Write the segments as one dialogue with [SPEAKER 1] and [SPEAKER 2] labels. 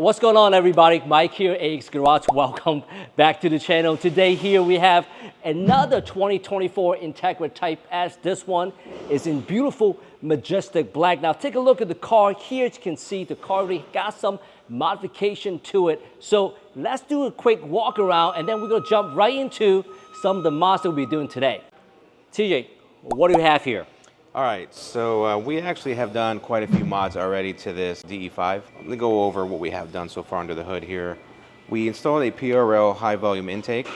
[SPEAKER 1] What's going on, everybody? Mike here, a-X Garage. Welcome back to the channel. Today here we have another 2024 Integra Type S. This one is in beautiful majestic black. Now take a look at the car. Here you can see the car already got some modification to it. So let's do a quick walk around and then we're gonna jump right into some of the mods that we'll be doing today. TJ, what do you have here?
[SPEAKER 2] All right, so we actually have done quite a few mods already to this DE5. Let me go over what we have done so far under the hood here. We installed a PRL high volume intake.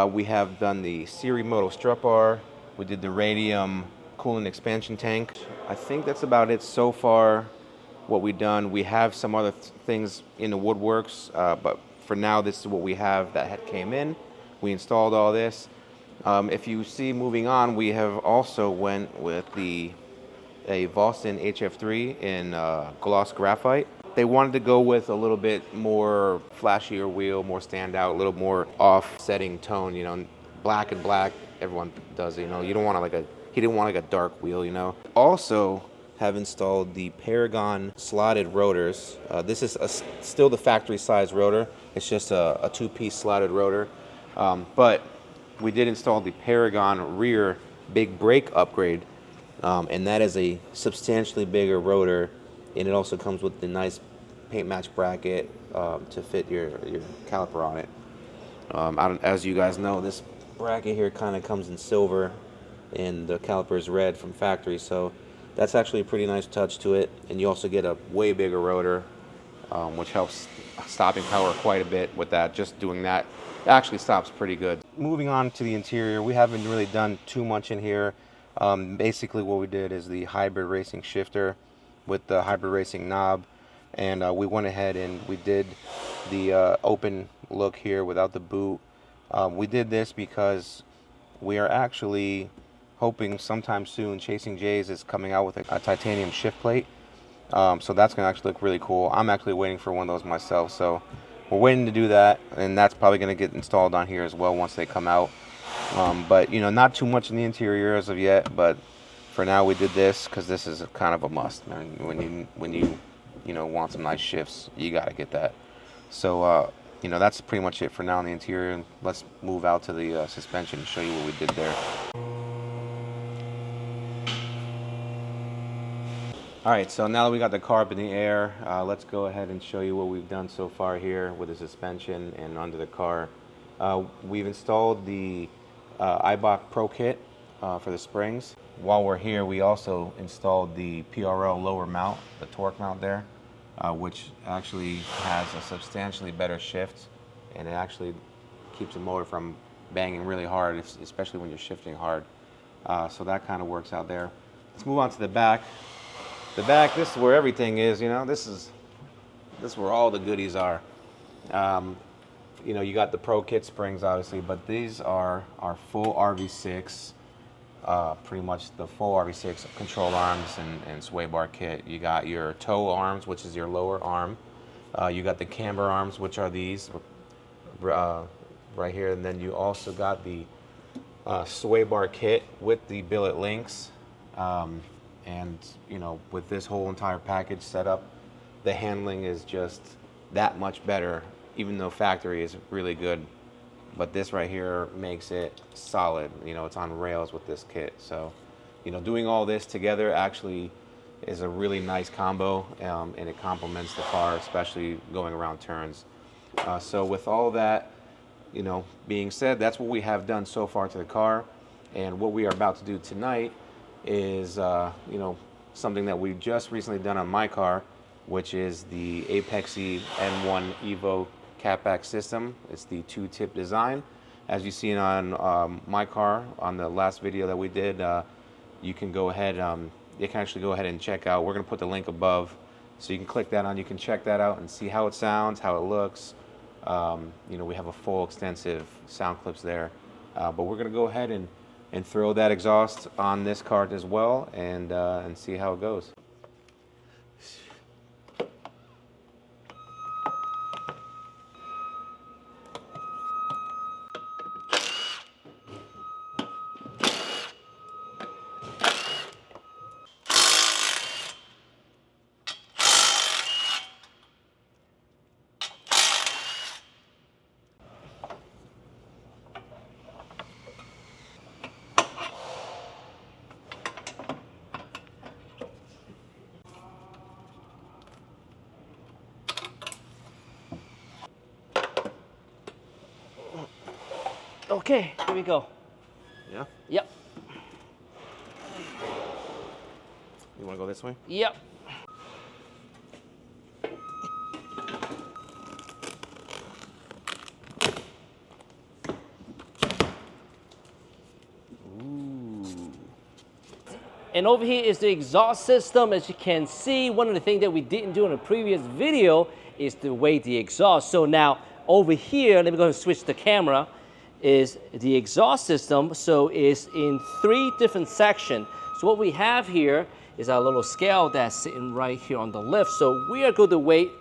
[SPEAKER 2] We have done the Series Moto strut bar. We did the Radium coolant expansion tank. I think that's about it so far what we've done. We have some other things in the woodworks, but for now this is what we have that had came in. We installed all this. If you see moving on, we have also went with a Boston HF3 in gloss graphite. They wanted to go with a little bit more flashier wheel, more standout, a little more offsetting tone, you know, black and black, everyone does, you know, you don't want he didn't want like a dark wheel, you know. Also have installed the Paragon slotted rotors. This is still the factory size rotor. It's just a two-piece slotted rotor, but we did install the Paragon rear big brake upgrade, and that is a substantially bigger rotor, and it also comes with the nice paint match bracket to fit your caliper on it. As you guys know, this bracket here kind of comes in silver, and the caliper is red from factory, so that's actually a pretty nice touch to it. And you also get a way bigger rotor, which helps stopping power quite a bit with that. Just doing that actually stops pretty good. Moving on to the interior, we haven't really done too much in here. Basically what we did is the hybrid racing shifter with the hybrid racing knob, and we went ahead and we did the open look here without the boot. We did this because we are actually hoping sometime soon Chasing J's is coming out with a titanium shift plate. So that's gonna actually look really cool. I'm actually waiting for one of those myself, so we're waiting to do that, and that's probably going to get installed on here as well once they come out. But you know, not too much in the interior as of yet. But for now, we did this because this is kind of a must. Man. When you want some nice shifts, you got to get that. So you know, that's pretty much it for now in the interior. Let's move out to the suspension and show you what we did there. All right, so now that we got the car up in the air, let's go ahead and show you what we've done so far here with the suspension and under the car. We've installed the iBox Pro Kit for the springs. While we're here, we also installed the PRL lower mount, the torque mount there, which actually has a substantially better shift, and it actually keeps the motor from banging really hard, especially when you're shifting hard. So that kind of works out there. Let's move on to the back. The back, this is where everything is, you know, this is where all the goodies are. You know, you got the Pro Kit springs, obviously, but these are our full RV6, pretty much the full RV6 control arms and sway bar kit. You got your toe arms, which is your lower arm. You got the camber arms, which are these right here, and then you also got the sway bar kit with the billet links. And you know, with this whole entire package set up, the handling is just that much better, even though factory is really good. But this right here makes it solid. You know, it's on rails with this kit. So, you know, doing all this together actually is a really nice combo, and it complements the car, especially going around turns. So with all that, you know, being said, that's what we have done so far to the car. And what we are about to do tonight is you know, something that we've just recently done on my car, which is the Apexi N1 Evo Catback system. It's the two-tip design. As you've seen on my car on the last video that we did, you can go ahead, you can actually go ahead and check out. We're going to put the link above, so you can click that on. You can check that out and see how it sounds, how it looks. You know, we have a full extensive sound clips there, but we're going to go ahead and throw that exhaust on this cart as well, and see how it goes.
[SPEAKER 1] Okay, here we go.
[SPEAKER 2] Yeah?
[SPEAKER 1] Yep,
[SPEAKER 2] You want to go this way?
[SPEAKER 1] yep. And over here is the exhaust system. As you can see, one of the things that we didn't do in a previous video is to weigh the exhaust. So now over here, let me go ahead and switch the camera, is the exhaust system. So it's in 3 different sections. So what we have here is our little scale that's sitting right here on the lift. So we are going to weigh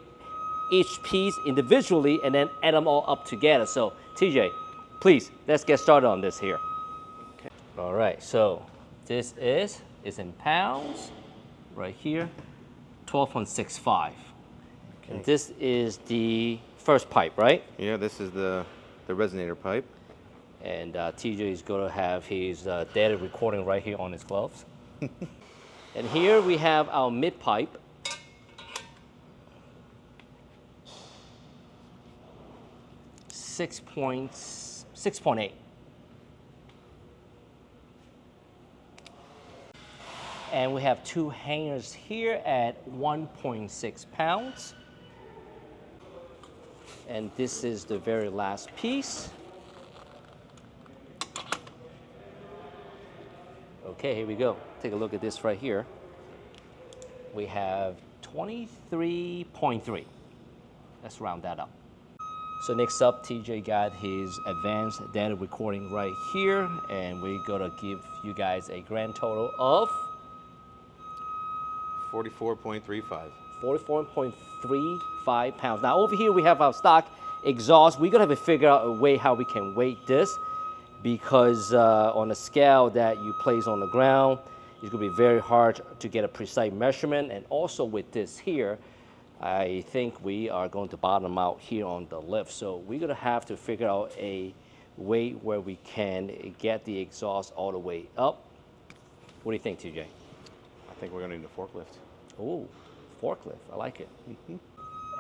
[SPEAKER 1] each piece individually and then add them all up together. So TJ, please, let's get started on this here.
[SPEAKER 2] Okay.
[SPEAKER 1] All right, so this is in pounds, right here, 12.65.
[SPEAKER 2] Okay.
[SPEAKER 1] And this is the first pipe, right?
[SPEAKER 2] Yeah, this is the resonator pipe.
[SPEAKER 1] And TJ is going to have his data recording right here on his gloves. And here we have our mid pipe. Six point eight. And we have 2 hangers here at 1.6 pounds. And this is the very last piece. Okay, here we go. Take a look at this right here. We have 23.3. Let's round that up. So next up, TJ got his advanced data recording right here, and we're gonna give you guys a grand total of
[SPEAKER 2] 44.35.
[SPEAKER 1] 44.35 pounds. Now over here we have our stock exhaust. We're gonna have to figure out a way how we can weight this, because on a scale that you place on the ground, it's gonna be very hard to get a precise measurement. And also with this here, I think we are going to bottom out here on the lift. So we're gonna have to figure out a way where we can get the exhaust all the way up. What do you think, TJ?
[SPEAKER 2] I think we're going to need a forklift.
[SPEAKER 1] Oh, forklift, I like it.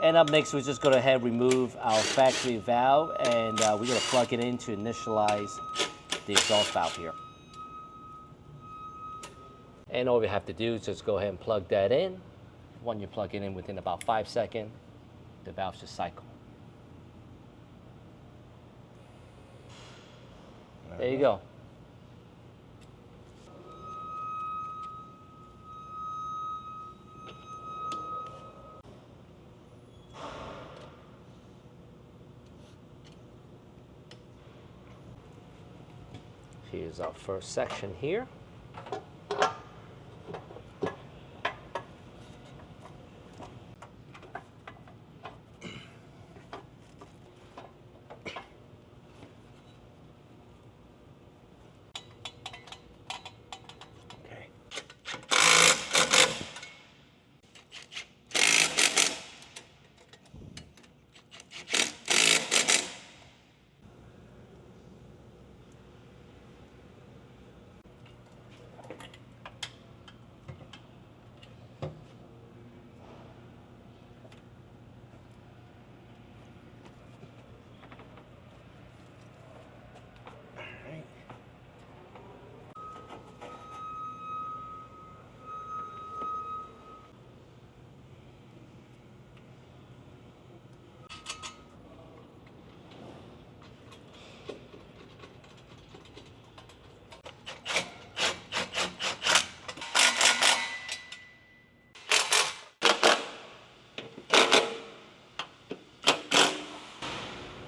[SPEAKER 1] And up next, we're just gonna have remove our factory valve, and we're gonna plug it in to initialize the exhaust valve here. And all we have to do is just go ahead and plug that in. When you plug it in, within about 5 seconds, the valve should cycle. There you go. Here's our first section here.
[SPEAKER 2] Okay.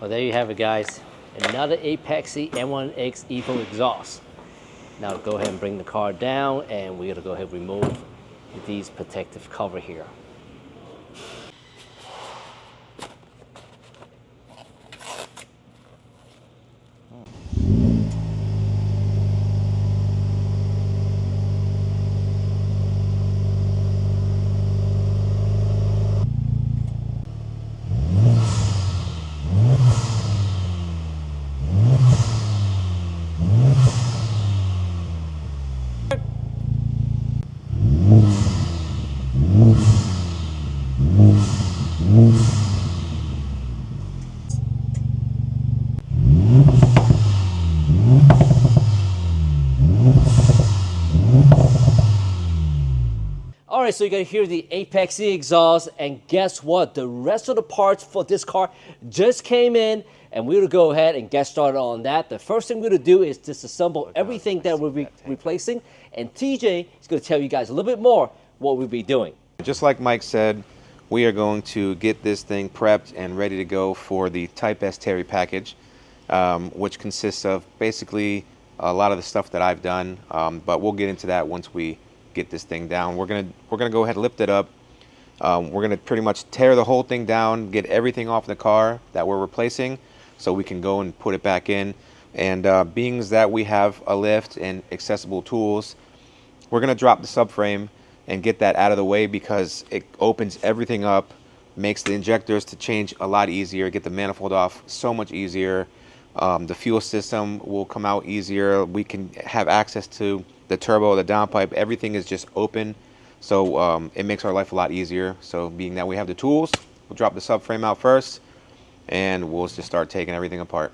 [SPEAKER 1] Well, there you have it, guys. Another Apexi N1-X Evo exhaust. Now go ahead and bring the car down, and we're gonna go ahead and remove these protective cover here. so you're gonna hear the Apexi exhaust, and guess what? The rest of the parts for this car just came in, and we're gonna go ahead and get started on that. The first thing we're gonna do is disassemble everything that we'll be replacing, and TJ is gonna tell you guys a little bit more what we'll be doing.
[SPEAKER 2] Just like Mike said, we are going to get this thing prepped and ready to go for the Type S Terry package, which consists of basically a lot of the stuff that I've done, but we'll get into that once we get this thing down. We're gonna go ahead and lift it up. We're gonna pretty much tear the whole thing down, get everything off the car that we're replacing, so we can go and put it back in. And being that we have a lift and accessible tools, we're gonna drop the subframe and get that out of the way because it opens everything up, makes the injectors to change a lot easier, get the manifold off so much easier. The fuel system will come out easier. We can have access to the turbo, the downpipe, everything is just open. So it makes our life a lot easier. So being that we have the tools, we'll drop the subframe out first and we'll just start taking everything apart.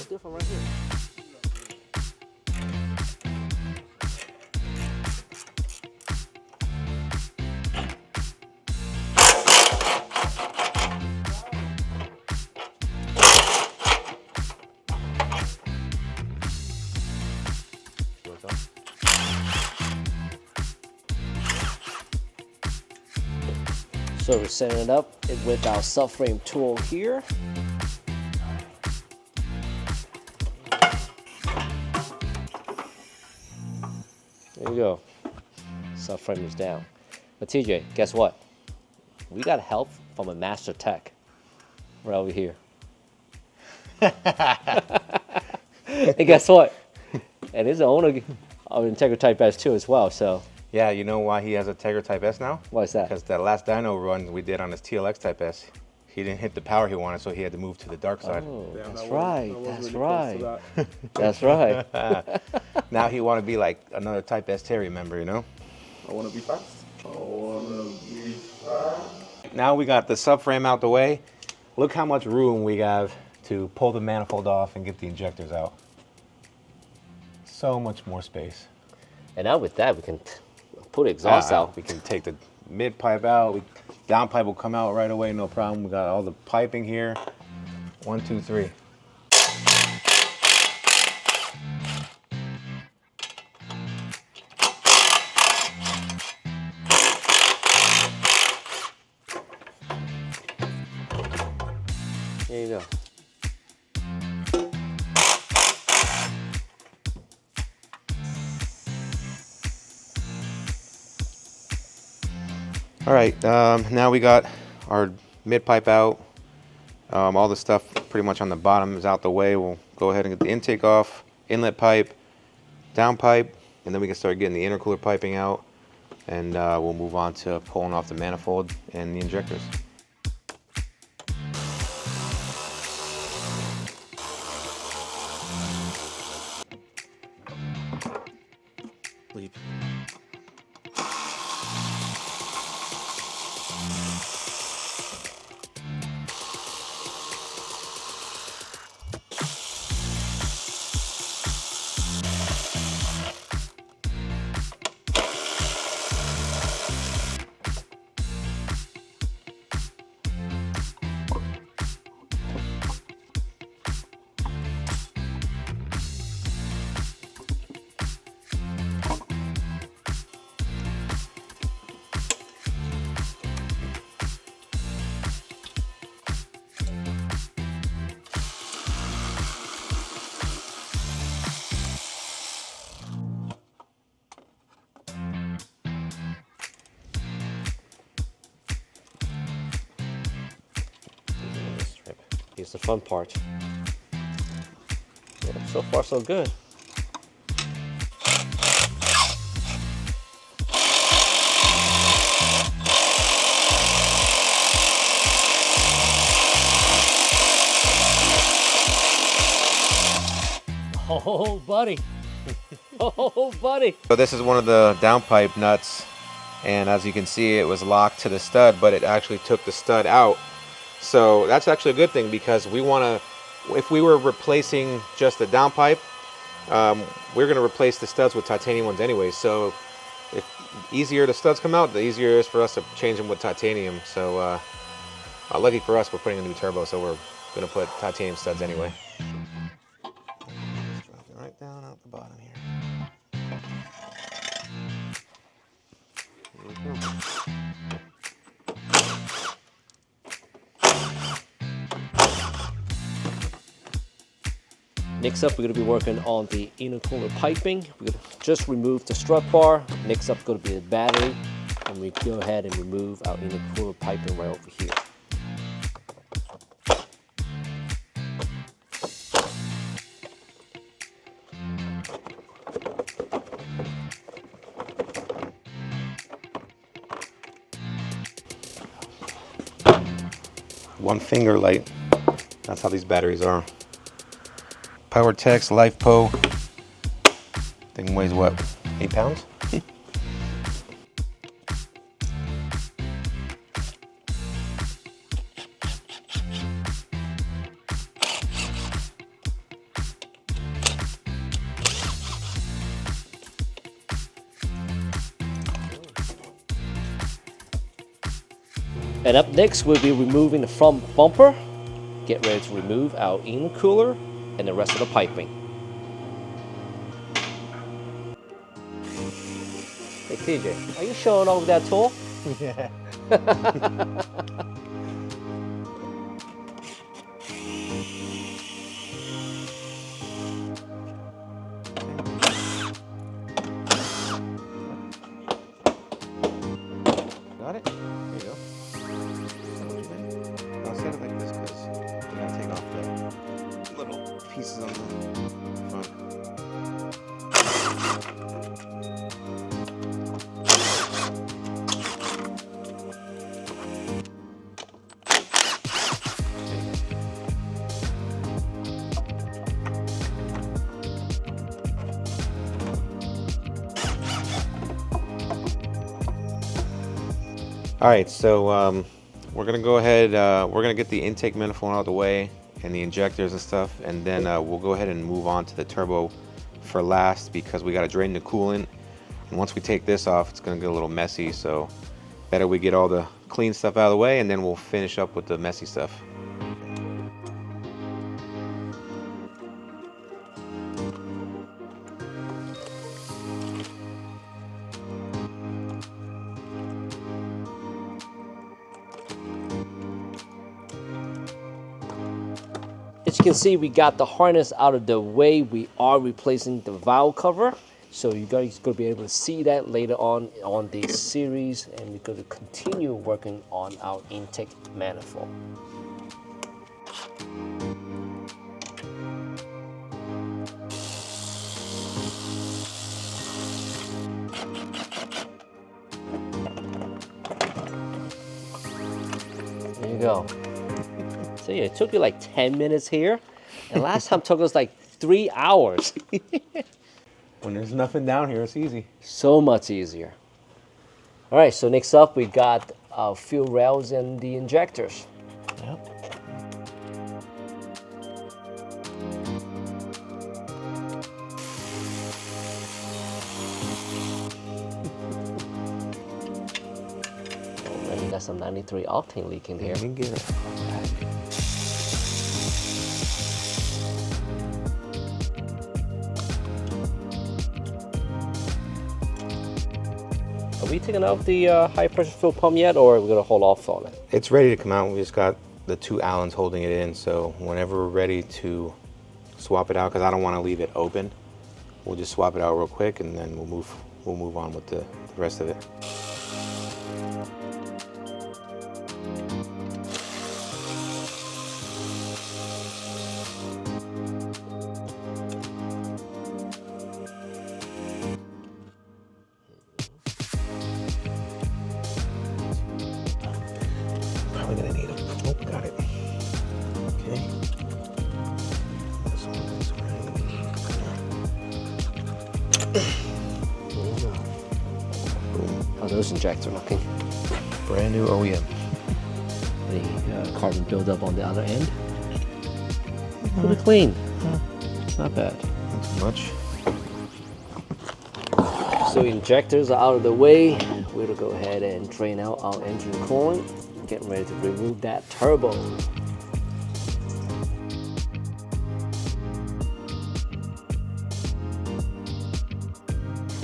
[SPEAKER 1] Different right here. So we're setting it up with our subframe tool here. There you go. Subframe is down. But TJ, guess what? We got help from a master tech right over here. And guess what? And he's the owner of Integra Type S too as well, so.
[SPEAKER 2] Yeah, you know why he has a Integra Type S now?
[SPEAKER 1] Why is that?
[SPEAKER 2] Because that last dyno run we did on his TLX Type S, he didn't hit the power he wanted, so he had to move to the dark side.
[SPEAKER 1] Oh,
[SPEAKER 3] Yeah,
[SPEAKER 1] that's
[SPEAKER 3] that
[SPEAKER 1] right,
[SPEAKER 3] was
[SPEAKER 1] that's
[SPEAKER 3] really
[SPEAKER 1] right.
[SPEAKER 3] close to
[SPEAKER 1] That's right.
[SPEAKER 2] Now he want to be like another Type S Terry member, you know?
[SPEAKER 3] I want to be fast. I want to be fast.
[SPEAKER 2] Now we got the subframe out the way. Look how much room we have to pull the manifold off and get the injectors out. So much more space.
[SPEAKER 1] And now with that, we can put exhaust out.
[SPEAKER 2] We can take the mid pipe out. Down pipe will come out right away, no problem. We got all the piping here. 1, 2, 3.
[SPEAKER 1] There you go.
[SPEAKER 2] All right, now we got our mid pipe out. All the stuff pretty much on the bottom is out the way. We'll go ahead and get the intake off, inlet pipe, down pipe, and then we can start getting the intercooler piping out, and we'll move on to pulling off the manifold and the injectors. Sleep.
[SPEAKER 1] Here's the fun part. Yeah, so far so good. Oh, buddy. Oh, buddy.
[SPEAKER 2] So this is one of the downpipe nuts, and as you can see, it was locked to the stud, but it actually took the stud out. So that's actually a good thing, because we want to, if we were replacing just the downpipe, we're going to replace the studs with titanium ones anyway. So if easier the studs come out, the easier it is for us to change them with titanium. So lucky for us, we're putting a new turbo, so we're going to put titanium studs anyway. Right down out the bottom here. There we go.
[SPEAKER 1] Next up, we're going to be working on the intercooler piping. We're going to just remove the strut bar. Next up is going to be the battery, and we go ahead and remove our intercooler piping right over here.
[SPEAKER 2] One finger light. That's how these batteries are. PowerTex LifePo. Thing weighs what? 8 pounds?
[SPEAKER 1] And up next, we'll be removing the front bumper. Get ready to remove our intercooler and the rest of the piping. Hey TJ, are you showing off that tool?
[SPEAKER 3] Yeah.
[SPEAKER 2] Got it? There you go. I'll set it like this because we gotta take off the little pieces on the front. All right, so we're gonna go ahead, we're gonna get the intake manifold out of the way and the injectors and stuff, and then we'll go ahead and move on to the turbo for last, because we gotta drain the coolant. And once we take this off, it's gonna get a little messy, so better we get all the clean stuff out of the way, and then we'll finish up with the messy stuff.
[SPEAKER 1] As you can see, we got the harness out of the way. We are replacing the valve cover. So you guys are going to be able to see that later on the series, and we're going to continue working on our intake manifold. There you go. So yeah, it took you like 10 minutes here, and last time took us like 3 hours.
[SPEAKER 2] When there's nothing down here, it's easy.
[SPEAKER 1] So much easier. All right, so next up we got our fuel rails and the injectors.
[SPEAKER 3] Yep.
[SPEAKER 1] Oh man, you got some 93 octane leaking here.
[SPEAKER 2] Let me get it.
[SPEAKER 1] Are we taking out the high pressure fuel pump yet, or are we gonna hold off on it?
[SPEAKER 2] It's ready to come out. We just got the 2 Allens holding it in, so whenever we're ready to swap it out, because I don't want to leave it open, we'll just swap it out real quick, and then we'll move on with the rest of it.
[SPEAKER 1] this injector looking?
[SPEAKER 2] Brand new OEM.
[SPEAKER 1] The carbon buildup on the other end. Pretty clean. Not bad.
[SPEAKER 2] Not too much.
[SPEAKER 1] So injectors are out of the way. We'll go ahead and drain out our engine coolant. Getting ready to remove that turbo.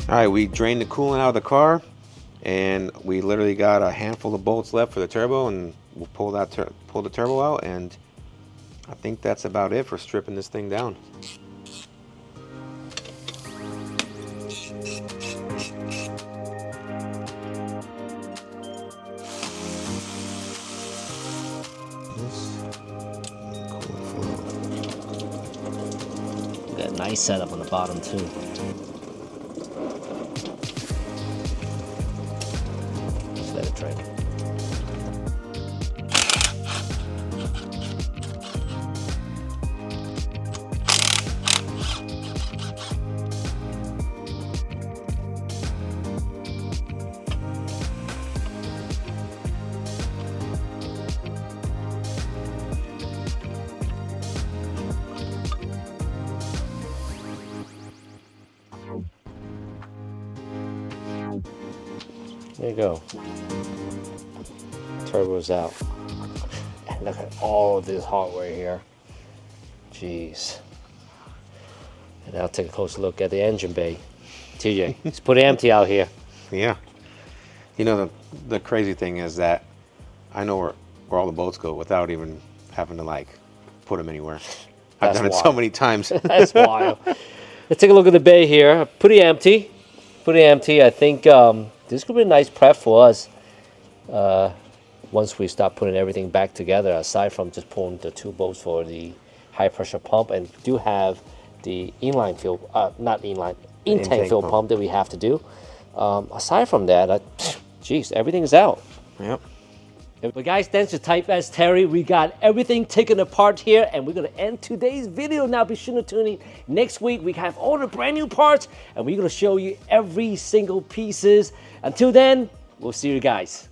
[SPEAKER 2] All right, we drained the coolant out of the car, and we literally got a handful of bolts left for the turbo, and we'll pull the turbo out, and I think that's about it for stripping this thing down.
[SPEAKER 1] Got a nice setup on the bottom too. Just let it drain. There you go. Turbo's out. And look at all of this hardware here. Jeez. And now take a closer look at the engine bay. TJ, it's pretty empty out here.
[SPEAKER 2] Yeah. You know, the crazy thing is that I know where all the bolts go without even having to like put them anywhere. I've done it so many times.
[SPEAKER 1] That's wild. Let's take a look at the bay here. Pretty empty. Pretty empty. I think this could be a nice prep for us once we start putting everything back together, aside from just pulling the two bolts for the high pressure pump, and do have the inline fuel, not inline, intake fuel pump that we have to do. Aside from that, geez, everything is out.
[SPEAKER 2] Yep.
[SPEAKER 1] But guys, thanks to Type S Terry, we got everything taken apart here, and we're gonna end today's video. Now be sure to tune in next week. We have all the brand new parts, and we're gonna show you every single pieces. Until then, we'll see you guys.